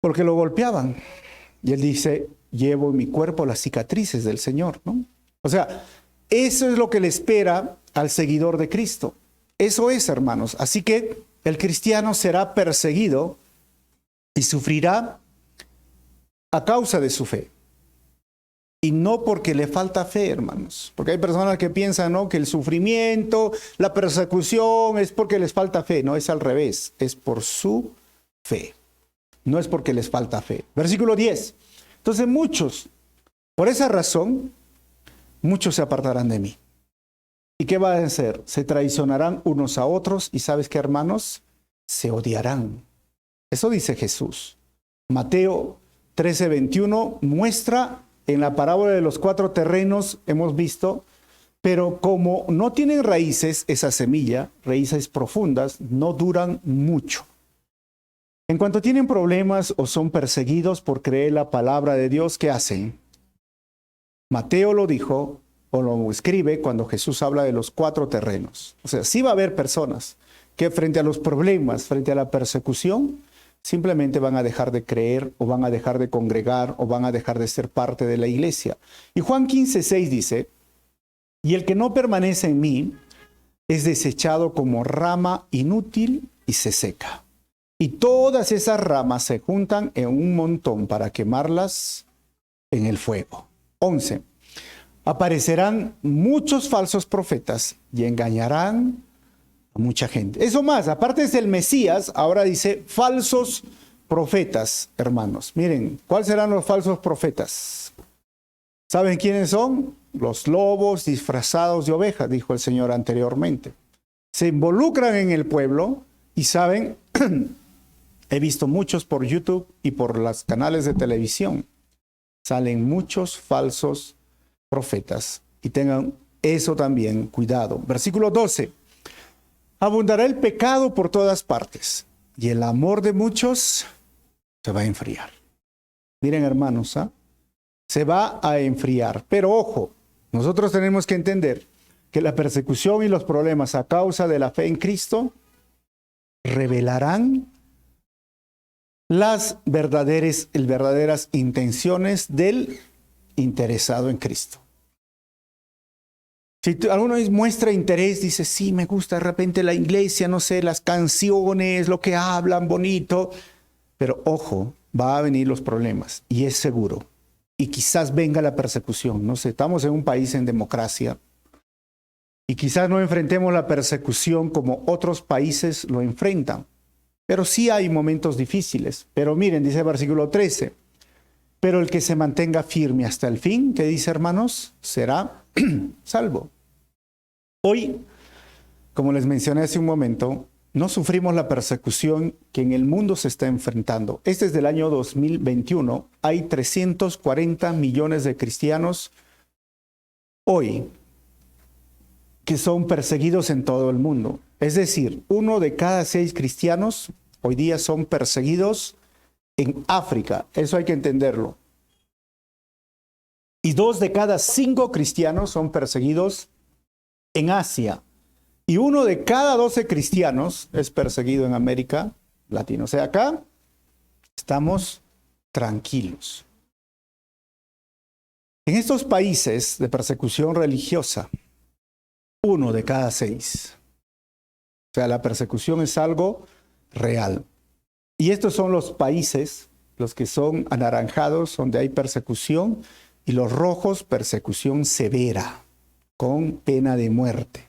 porque lo golpeaban. Y él dice, llevo en mi cuerpo las cicatrices del Señor, ¿no? O sea, eso es lo que le espera al seguidor de Cristo. Eso es, hermanos. Así que el cristiano será perseguido y sufrirá a causa de su fe. Y no porque le falta fe, hermanos. Porque hay personas que piensan, ¿no?, que el sufrimiento, la persecución es porque les falta fe. No, es al revés. Es por su fe. no es porque les falta fe. Versículo 10. Entonces muchos, por esa razón, muchos se apartarán de mí. ¿Y qué va a hacer? Se traicionarán unos a otros y ¿sabes qué, hermanos? Se odiarán. Eso dice Jesús. Mateo 13:21 muestra en la parábola de los 4 terrenos, hemos visto, pero como no tienen raíces, esa semilla, raíces profundas, no duran mucho. En cuanto tienen problemas o son perseguidos por creer la palabra de Dios, ¿qué hacen? Mateo lo dijo o lo escribe cuando Jesús habla de los 4 terrenos. O sea, sí va a haber personas que frente a los problemas, frente a la persecución, simplemente van a dejar de creer o van a dejar de congregar o van a dejar de ser parte de la iglesia. Y Juan 15:6 dice, y el que no permanece en mí es desechado como rama inútil y se seca. Y todas esas ramas se juntan en un montón para quemarlas en el fuego. 11. Aparecerán muchos falsos profetas y engañarán a mucha gente. Eso más, aparte del Mesías, ahora dice falsos profetas, hermanos. Miren, ¿cuáles serán los falsos profetas? ¿Saben quiénes son? Los lobos disfrazados de ovejas, dijo el Señor anteriormente. Se involucran en el pueblo y saben, he visto muchos por YouTube y por los canales de televisión. Salen muchos falsos profetas y tengan eso también, cuidado. Versículo 12. Abundará el pecado por todas partes y el amor de muchos se va a enfriar. Miren, hermanos, se va a enfriar. Pero ojo, nosotros tenemos que entender que la persecución y los problemas a causa de la fe en Cristo revelarán las verdaderas intenciones del interesado en Cristo. Si alguno muestra interés, dice, sí, me gusta de repente la iglesia, no sé, las canciones, lo que hablan bonito, pero ojo, va a venir los problemas y es seguro. Y quizás venga la persecución, no sé, estamos en un país en democracia y quizás no enfrentemos la persecución como otros países lo enfrentan, pero sí hay momentos difíciles. Pero miren, dice el versículo 13, pero el que se mantenga firme hasta el fin, ¿qué dice, hermanos? Será salvo. Hoy, como les mencioné hace un momento, no sufrimos la persecución que en el mundo se está enfrentando. Este es del año 2021. Hay 340 millones de cristianos hoy que son perseguidos en todo el mundo. Es decir, 1 de cada 6 cristianos hoy día son perseguidos en África. Eso hay que entenderlo. Y 2 de cada 5 cristianos son perseguidos en Asia. Y 1 de cada 12 cristianos es perseguido en América Latina. O sea, acá estamos tranquilos. En estos países de persecución religiosa, 1 de cada 6. O sea, la persecución es algo real. Y estos son los países, los que son anaranjados, donde hay persecución, y los rojos, persecución severa, con pena de muerte.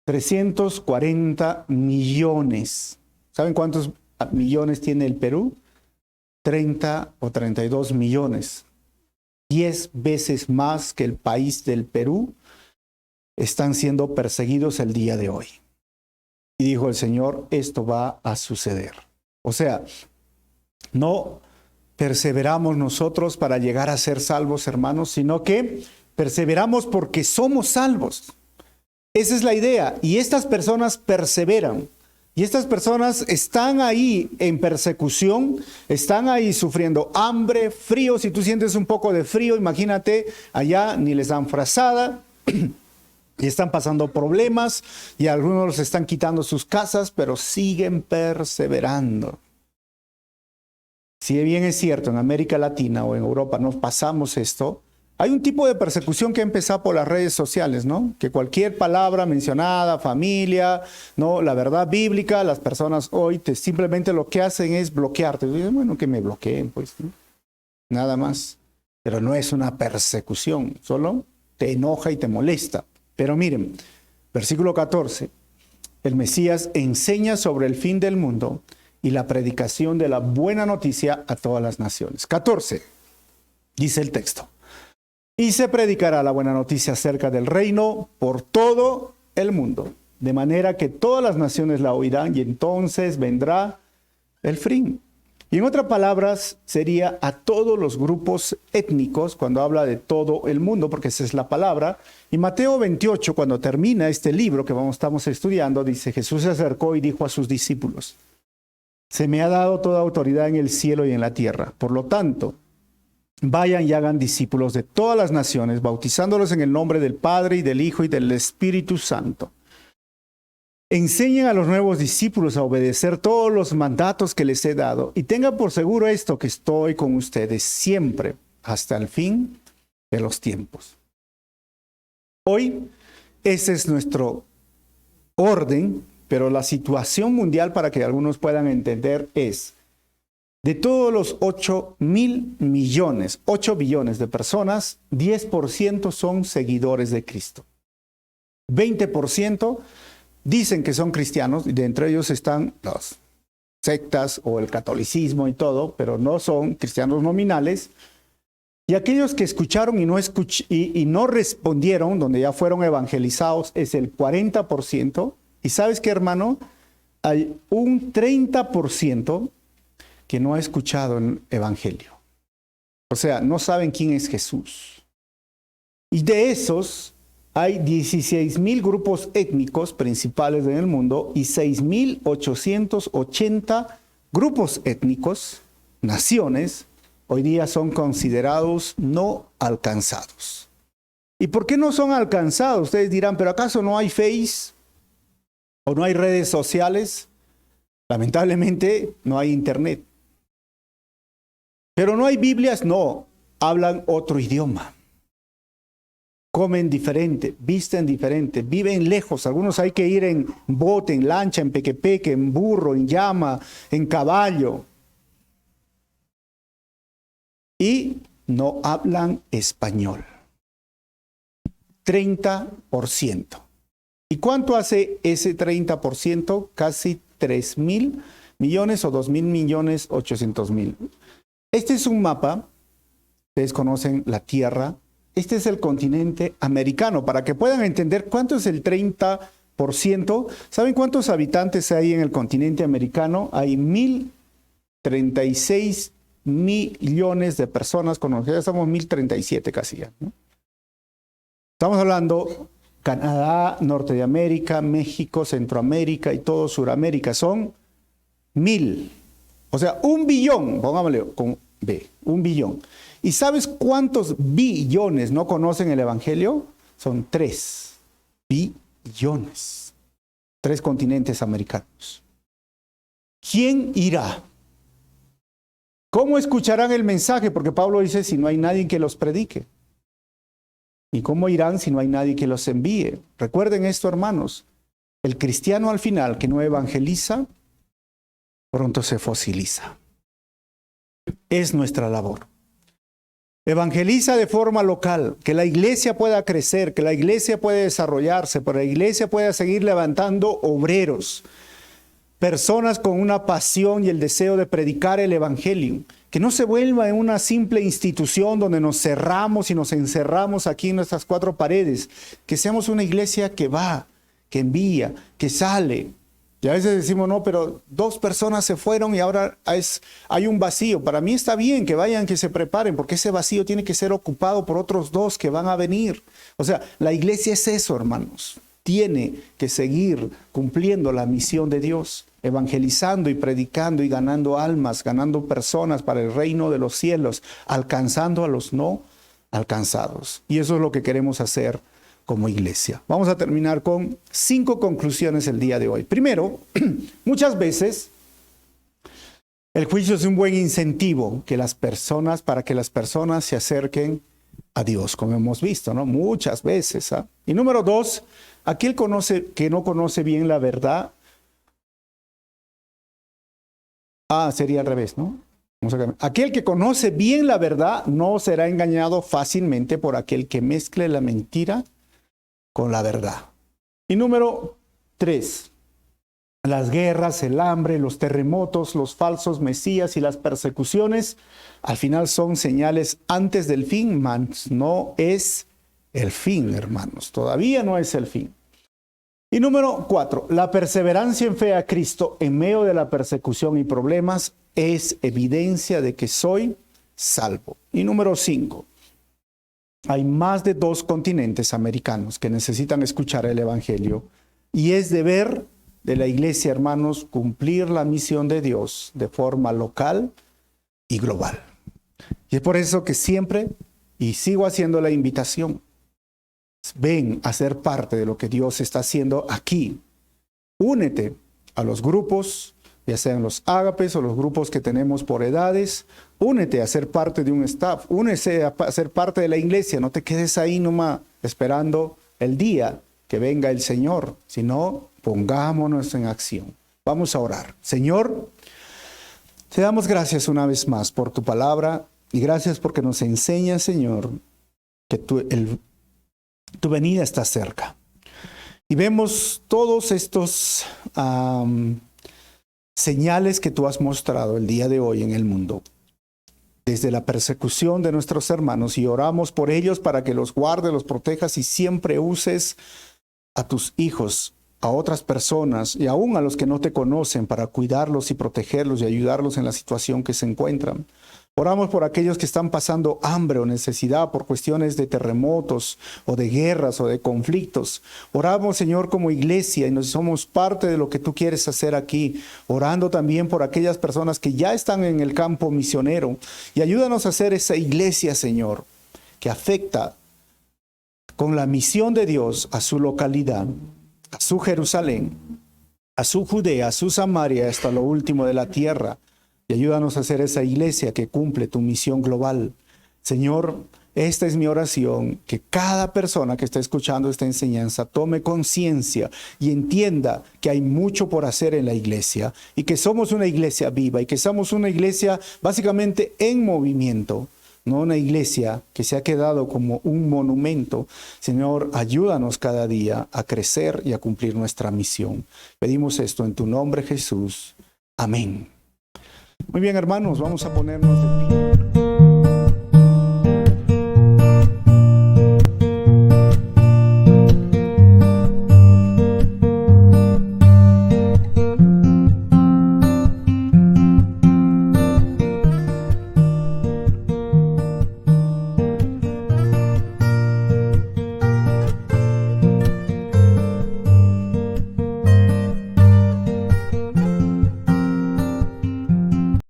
340 millones. ¿Saben cuántos millones tiene el Perú? 30 o 32 millones. 10 veces más que el país del Perú están siendo perseguidos el día de hoy. Y dijo el Señor, esto va a suceder. O sea, no perseveramos nosotros para llegar a ser salvos, hermanos, sino que perseveramos porque somos salvos. Esa es la idea. Y estas personas perseveran. Y estas personas están ahí en persecución, están ahí sufriendo hambre, frío. Si tú sientes un poco de frío, imagínate, allá ni les dan frazada. Y están pasando problemas y algunos los están quitando sus casas, pero siguen perseverando. Si bien es cierto, en América Latina o en Europa nos pasamos esto, hay un tipo de persecución que ha empezado por las redes sociales, ¿no? Que cualquier palabra mencionada, familia, ¿no? La verdad bíblica, las personas hoy simplemente lo que hacen es bloquearte. Y dicen, bueno, que me bloqueen, pues, ¿no? Nada más. Pero no es una persecución, solo te enoja y te molesta. Pero miren, versículo 14, el Mesías enseña sobre el fin del mundo y la predicación de la buena noticia a todas las naciones. 14, dice el texto. Y se predicará la buena noticia acerca del reino por todo el mundo, de manera que todas las naciones la oirán y entonces vendrá el fin. Y en otras palabras, sería a todos los grupos étnicos cuando habla de todo el mundo, porque esa es la palabra. Y Mateo 28, cuando termina este libro que estamos estudiando, dice, Jesús se acercó y dijo a sus discípulos, se me ha dado toda autoridad en el cielo y en la tierra. Por lo tanto, vayan y hagan discípulos de todas las naciones, bautizándolos en el nombre del Padre y del Hijo y del Espíritu Santo. Enseñen a los nuevos discípulos a obedecer todos los mandatos que les he dado y tengan por seguro esto, que estoy con ustedes siempre hasta el fin de los tiempos. Hoy ese es nuestro orden, pero la situación mundial, para que algunos puedan entender, es de todos los 8 billones de personas, 10% son seguidores de Cristo. 20% dicen que son cristianos, y de entre ellos están las sectas o el catolicismo y todo, pero no son cristianos nominales. Y aquellos que escucharon y no respondieron, donde ya fueron evangelizados, es el 40%. Y ¿sabes qué, hermano? Hay un 30% que no ha escuchado el evangelio. O sea, no saben quién es Jesús. Y de esos hay 16,000 grupos étnicos principales en el mundo y 6,880 grupos étnicos, naciones, hoy día son considerados no alcanzados. ¿Y por qué no son alcanzados? Ustedes dirán, ¿pero acaso no hay Face? ¿O no hay redes sociales? Lamentablemente no hay internet. ¿Pero no hay Biblias? No, hablan otro idioma. Comen diferente, visten diferente, viven lejos. Algunos hay que ir en bote, en lancha, en pequepeque, en burro, en llama, en caballo. Y no hablan español. 30%. ¿Y cuánto hace ese 30%? Casi 3,000 millones o 2,000,800,000. Este es un mapa. Ustedes conocen la Tierra. Este es el continente americano. Para que puedan entender cuánto es el 30%. ¿Saben cuántos habitantes hay en el continente americano? Hay 1,036 millones de personas conocidas. Estamos 1,037 casi ya, ¿no? Estamos hablando Canadá, Norte de América, México, Centroamérica y todo Suramérica. Son 1,000. O sea, 1 billón, pongámosle con B, 1 billón. ¿Y sabes cuántos billones no conocen el Evangelio? Son 3 billones. 3 continentes americanos. ¿Quién irá? ¿Cómo escucharán el mensaje? Porque Pablo dice, si no hay nadie que los predique. ¿Y cómo irán si no hay nadie que los envíe? Recuerden esto, hermanos. El cristiano al final que no evangeliza, pronto se fosiliza. Es nuestra labor. Evangeliza de forma local, que la iglesia pueda crecer, que la iglesia pueda desarrollarse, que la iglesia pueda seguir levantando obreros, personas con una pasión y el deseo de predicar el evangelio, que no se vuelva en una simple institución donde nos cerramos y nos encerramos aquí en nuestras 4 paredes, que seamos una iglesia que va, que envía, que sale. Y a veces decimos, no, pero 2 personas se fueron y ahora hay un vacío. Para mí está bien que vayan, que se preparen, porque ese vacío tiene que ser ocupado por otros 2 que van a venir. O sea, la iglesia es eso, hermanos. Tiene que seguir cumpliendo la misión de Dios, evangelizando y predicando y ganando almas, ganando personas para el reino de los cielos, alcanzando a los no alcanzados. Y eso es lo que queremos hacer como iglesia. Vamos a terminar con 5 conclusiones el día de hoy. Primero, muchas veces el juicio es un buen incentivo para que las personas se acerquen a Dios, como hemos visto, ¿no? Muchas veces. Y número 2, aquel que no conoce bien la verdad. Sería al revés, ¿no? Aquel que conoce bien la verdad no será engañado fácilmente por aquel que mezcle la mentira con la verdad. Y número 3, las guerras, el hambre, los terremotos, los falsos mesías y las persecuciones, al final son señales antes del fin, mas no es el fin, hermanos. Todavía no es el fin. Y número 4, la perseverancia en fe a Cristo en medio de la persecución y problemas es evidencia de que soy salvo. Y número 5, hay más de 2 continentes americanos que necesitan escuchar el Evangelio y es deber de la iglesia, hermanos, cumplir la misión de Dios de forma local y global. Y es por eso que siempre, y sigo haciendo la invitación, ven a ser parte de lo que Dios está haciendo aquí. Únete a los grupos, ya sean los ágapes o los grupos que tenemos por edades. Únete a ser parte de un staff, únese a ser parte de la iglesia. No te quedes ahí nomás esperando el día que venga el Señor, sino pongámonos en acción. Vamos a orar. Señor, te damos gracias una vez más por tu palabra y gracias porque nos enseñas, Señor, que tu venida está cerca. Y vemos todos estos señales que tú has mostrado el día de hoy en el mundo. Desde la persecución de nuestros hermanos, y oramos por ellos para que los guardes, los protejas y siempre uses a tus hijos, a otras personas y aún a los que no te conocen para cuidarlos y protegerlos y ayudarlos en la situación que se encuentran. Oramos por aquellos que están pasando hambre o necesidad por cuestiones de terremotos o de guerras o de conflictos. Oramos, Señor, como iglesia y nos somos parte de lo que tú quieres hacer aquí. Orando también por aquellas personas que ya están en el campo misionero. Y ayúdanos a hacer esa iglesia, Señor, que afecta con la misión de Dios a su localidad, a su Jerusalén, a su Judea, a su Samaria, hasta lo último de la tierra. Y ayúdanos a hacer esa iglesia que cumple tu misión global. Señor, esta es mi oración, que cada persona que está escuchando esta enseñanza tome conciencia y entienda que hay mucho por hacer en la iglesia y que somos una iglesia viva y que somos una iglesia básicamente en movimiento, no una iglesia que se ha quedado como un monumento. Señor, ayúdanos cada día a crecer y a cumplir nuestra misión. Pedimos esto en tu nombre, Jesús. Amén. Muy bien, hermanos, vamos a ponernos de pie.